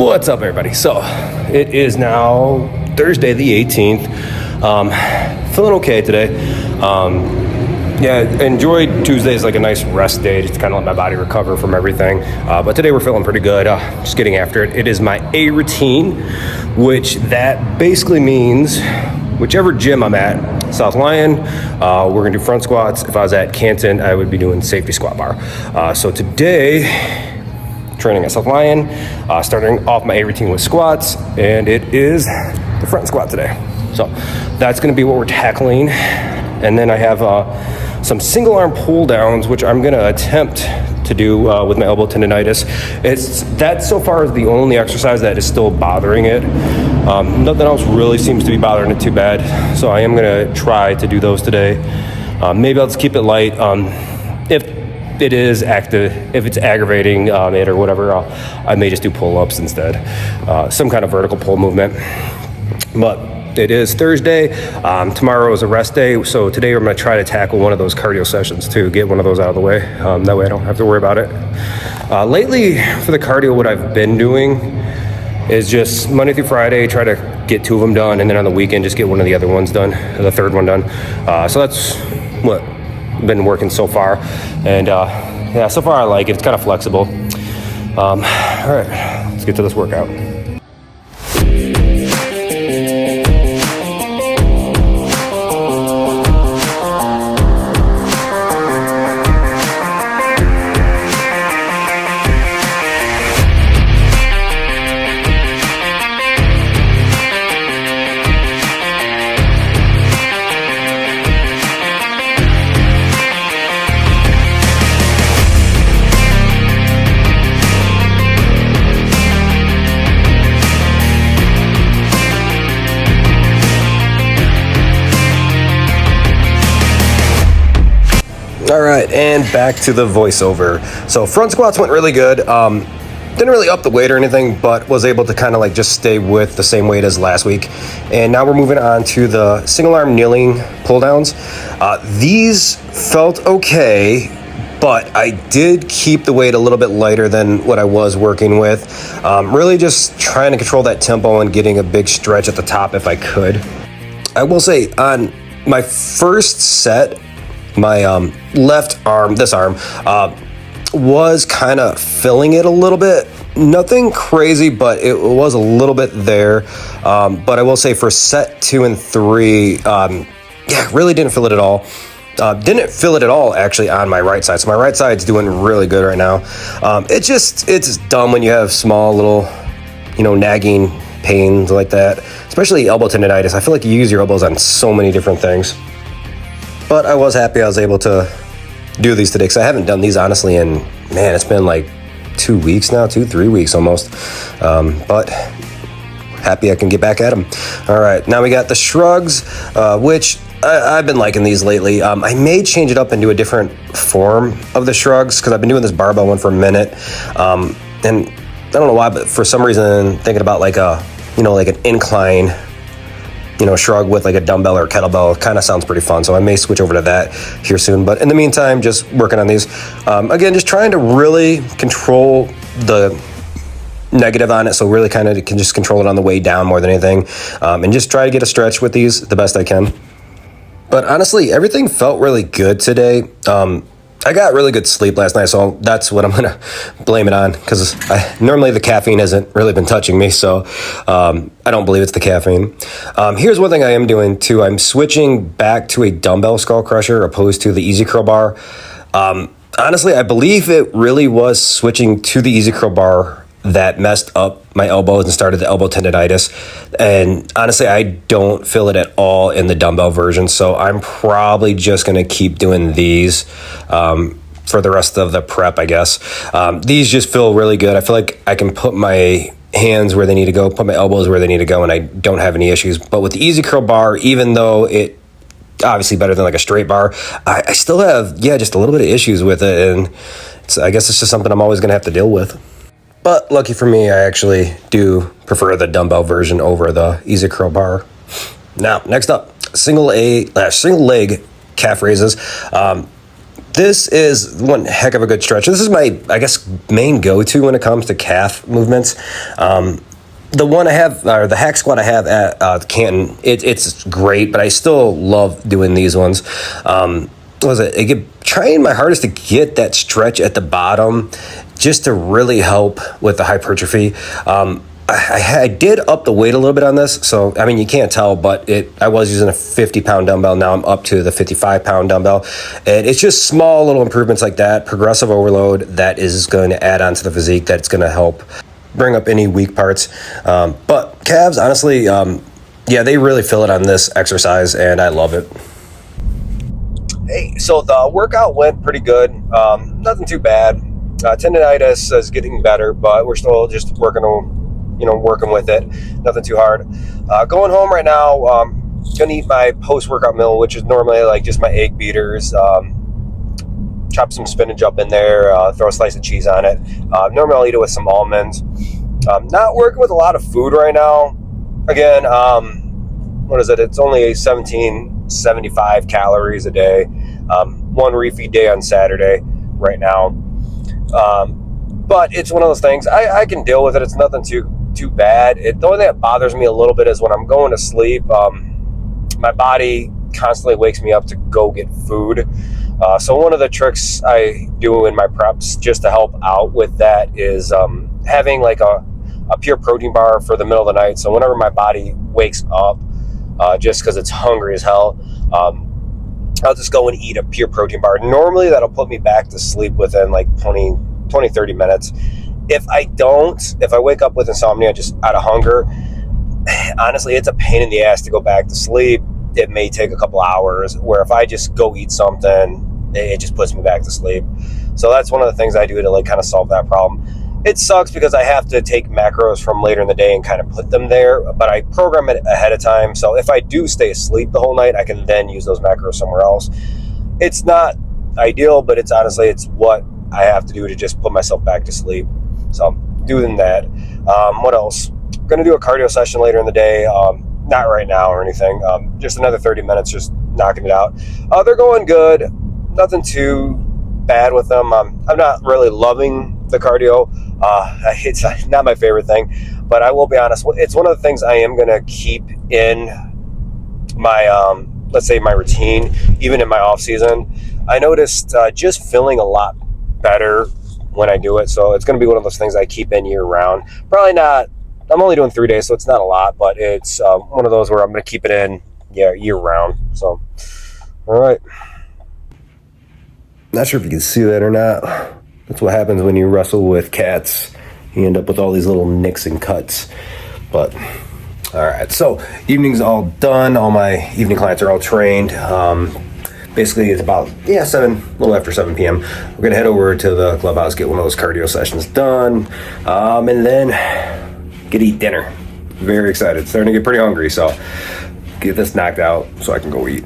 What's up, everybody? So it is now Thursday the 18th. Feeling okay today. Enjoyed Tuesdays like a nice rest day, just kind of let my body recover from everything. But today we're feeling pretty good, just getting after it. It is my A routine, which that basically means whichever gym I'm at, South Lyon, we're gonna do front squats. If I was at Canton, I would be doing safety squat bar. So today, training at South Lyon, starting off my A routine with squats, and it is the front squat today. So that's gonna be what we're tackling. And then I have some single arm pull downs, which I'm gonna attempt to do with my elbow tendonitis. That so far is the only exercise that is still bothering it. Nothing else really seems to be bothering it too bad. So I am gonna try to do those today. Maybe I'll just keep it light. If it is active, if it's aggravating it or whatever, I may just do pull-ups instead. Some kind of vertical pull movement. But it is Thursday. Tomorrow is a rest day, so today I'm going to try to tackle one of those cardio sessions too, get one of those out of the way. That way I don't have to worry about it. Lately, for the cardio, what I've been doing is just Monday through Friday, try to get 2 of them done, and then on the weekend, just get one of the other ones done, the third one done. So that's what been working so far, and so far I like it. It's kind of flexible. All right, let's get to this workout. All right, and back to the voiceover. So front squats went really good. Didn't really up the weight or anything, but was able to kind of like just stay with the same weight as last week. And now we're moving on to the single arm kneeling pull downs. These felt okay, but I did keep the weight a little bit lighter than what I was working with. Really just trying to control that tempo and getting a big stretch at the top if I could. I will say on my first set, my left arm, this arm, was kind of filling it a little bit. Nothing crazy, but it was a little bit there. But I will say for set 2 and 3, really didn't feel it at all. Didn't feel it at all actually on my right side. So my right side's doing really good right now. It's dumb when you have small little, nagging pains like that, especially elbow tendonitis. I feel like you use your elbows on so many different things. But I was happy I was able to do these today because I haven't done these honestly in, it's been like 2 weeks now, 3 weeks almost. But happy I can get back at them. All right, now we got the shrugs, which I've been liking these lately. I may change it up and do a different form of the shrugs because I've been doing this barbell one for a minute. And I don't know why, but for some reason thinking about like an incline shrug with like a dumbbell or kettlebell kind of sounds pretty fun. So I may switch over to that here soon. But in the meantime, just working on these. Again, just trying to really control the negative on it. So really kind of can just control it on the way down more than anything. And just try to get a stretch with these the best I can. But honestly, everything felt really good today. I got really good sleep last night, so that's what I'm going to blame it on, because normally the caffeine hasn't really been touching me, so I don't believe it's the caffeine. Here's one thing I am doing, too. I'm switching back to a dumbbell skull crusher opposed to the easy curl bar. Honestly, I believe it really was switching to the easy curl bar that messed up my elbows and started the elbow tendonitis. And honestly, I don't feel it at all in the dumbbell version. So I'm probably just going to keep doing these for the rest of the prep, I guess. These just feel really good. I feel like I can put my hands where they need to go, put my elbows where they need to go, and I don't have any issues. But with the easy curl bar, even though it obviously better than like a straight bar, I still have, just a little bit of issues with it. And I guess it's just something I'm always going to have to deal with. But lucky for me, I actually do prefer the dumbbell version over the easy curl bar. Now, next up, single leg calf raises. this is one heck of a good stretch. This is my, I guess, main go-to when it comes to calf movements. The one I have, or the hack squat I have at Canton, it's great, but I still love doing these ones. What was it? Trying my hardest to get that stretch at the bottom just to really help with the hypertrophy. I did up the weight a little bit on this, so I mean you can't tell, but I was using a 50-pound dumbbell. Now I'm up to the 55-pound dumbbell, and it's just small little improvements like that, progressive overload that is going to add on to the physique. That's going to help bring up any weak parts. But calves, honestly, yeah, they really feel it on this exercise, and I love it. Hey, so the workout went pretty good. Nothing too bad. Tendonitis is getting better, but we're still just working with it. Nothing too hard. Going home right now, gonna eat my post-workout meal, which is normally like just my egg beaters. Chop some spinach up in there, throw a slice of cheese on it. Normally I'll eat it with some almonds. Not working with a lot of food right now. Again, what is it? It's only 1775 calories a day. One refeed day on Saturday right now. But it's one of those things, I can deal with it. It's nothing too bad. The only thing that bothers me a little bit is when I'm going to sleep, my body constantly wakes me up to go get food. So one of the tricks I do in my preps just to help out with that is having like a pure protein bar for the middle of the night. So whenever my body wakes up, just because it's hungry as hell, I'll just go and eat a pure protein bar. Normally that'll put me back to sleep within like 20-30 minutes. If I wake up with insomnia just out of hunger, honestly, it's a pain in the ass to go back to sleep. It may take a couple hours, where if I just go eat something, it just puts me back to sleep. So that's one of the things I do to like kind of solve that problem. It sucks because I have to take macros from later in the day and kind of put them there, but I program it ahead of time. So if I do stay asleep the whole night, I can then use those macros somewhere else. It's not ideal, but it's what I have to do to just put myself back to sleep. So I'm doing that. What else? Going to do a cardio session later in the day. Not right now or anything. Just another 30 minutes, just knocking it out. They're going good. Nothing too bad with them. I'm not really loving the cardio. It's not my favorite thing, but I will be honest. It's one of the things I am going to keep in my, let's say my routine, even in my off season. I noticed just feeling a lot better when I do it. So it's going to be one of those things I keep in year round. Probably not. I'm only doing 3 days, so it's not a lot, but it's one of those where I'm going to keep it in year round. So, all right. Not sure if you can see that or not. That's what happens when you wrestle with cats. You end up with all these little nicks and cuts. But, all right. So, evening's all done. All my evening clients are all trained. Basically, it's about, a little after 7 p.m. We're going to head over to the clubhouse, get one of those cardio sessions done, and then get to eat dinner. Very excited. Starting to get pretty hungry, so get this knocked out so I can go eat.